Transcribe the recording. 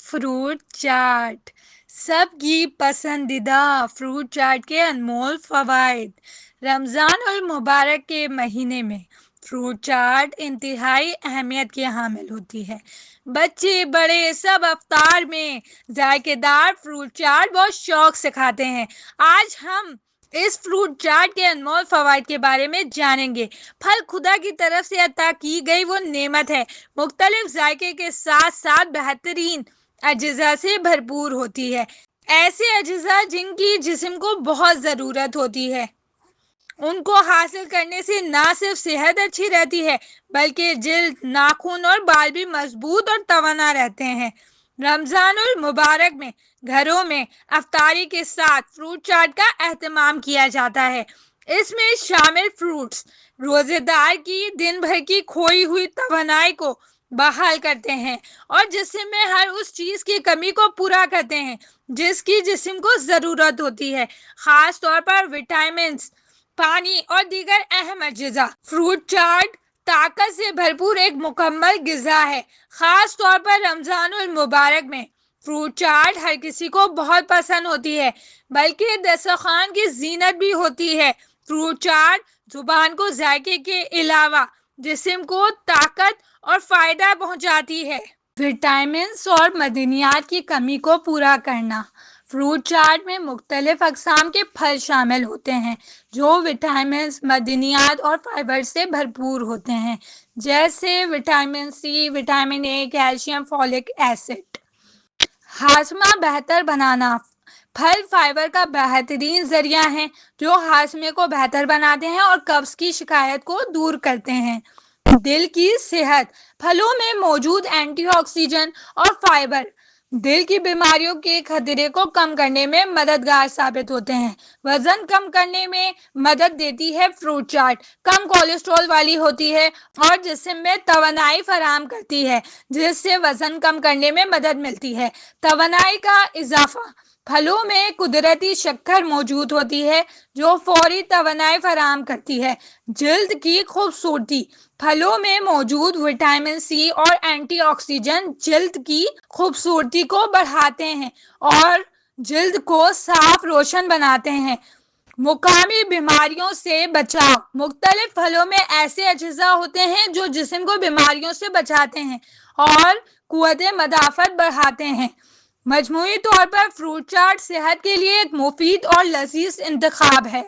Fruit चाट। सबकी पसंदीदा fruit चाट के अनमोल फवाइद। रमज़ान और मुबारक के महीने में फ्रूट चाट इंतहाई अहमियत की हामिल होती है। बच्चे बड़े सब अफ्तार में जायकेदार फ्रूट चाट बहुत शौक से खाते हैं। आज हम इस फ्रूट चाट के अनमोल फवाइद के बारे में जानेंगे। फल खुदा की तरफ से अता की गई वो नेमत है, मुख्तलिफ जायके के साथ साथ बेहतरीन अज्जा से भरपूर होती है। ऐसे अज्जा जिनकी जिस्म को बहुत ज़रूरत होती है, उनको हासिल करने से ना सिर्फ सेहत अच्छी रहती है बल्कि जिल्द, नाखून और बाल भी मजबूत और तवाना रहते हैं। रमज़ान और मुबारक में घरों में अफ्तारी के साथ फ्रूट चाट का एहतमाम किया जाता है। इसमें शामिल फ्रूट्स रोजेदार की दिन भर की खोई हुई तवानाई को बहाल करते हैं और जिस्म में हर उस चीज़ की कमी को पूरा करते हैं जिसकी जिस्म को ज़रूरत होती है, ख़ास तौर पर विटामिन, पानी और दीगर अहम अज्जा। फ्रूट चाट ताकत से भरपूर एक मुकम्मल गिज़ा है। ख़ास तौर पर रमज़ान और मुबारक में फ्रूट चाट हर किसी को बहुत पसंद होती है, बल्कि दस्तरखान की जीनत भी होती है। फ्रूट चाट जुबान को जायके के अलावा जिस्म को ताकत और फायदा पहुंचाती है। विटामिन्स और मदनियात की कमी को पूरा करना। फ्रूट चाट में मुख्तलिफ अक़साम के फल शामिल होते हैं जो विटामिन्स, मदनियात और फाइबर से भरपूर होते हैं, जैसे vitamin C, vitamin A, calcium, folic acid. हाजमा बेहतर बनाना। फल फाइबर का बेहतरीन जरिया है जो हाजमे को बेहतर बनाते हैं और कब्ज की शिकायत को दूर करते हैं। दिल की सेहत। फलों में मौजूद एंटीऑक्सीडेंट और फाइबर दिल की बीमारियों के खतरे को कम करने में मददगार साबित होते हैं। वजन कम करने में मदद देती है फ्रूट चाट। कम कोलेस्ट्रॉल वाली होती है और जिस्म में तवानाई फराहम करती है, जिससे वजन कम करने में मदद मिलती है। तवानाई का इजाफा। फलों में कुदरती शक्कर मौजूद होती है जो फौरी तवानाई फराहम करती है। जिल्द की खूबसूरती। फलों में मौजूद विटामिन सी और एंटीऑक्सीडेंट जिल्द की खूबसूरती को बढ़ाते हैं और जिल्द को साफ रोशन बनाते हैं। मुकामी बीमारियों से बचाव। मुख्तलिफ फलों में ऐसे अज्जा होते हैं जो जिस्म को बीमारियों से बचाते हैं और कुव्वत मदाफ़त बढ़ाते हैं। मजमूई तौर पर फ्रूट चाट सेहत के लिए एक मुफीद और लजीज इंतखाब है।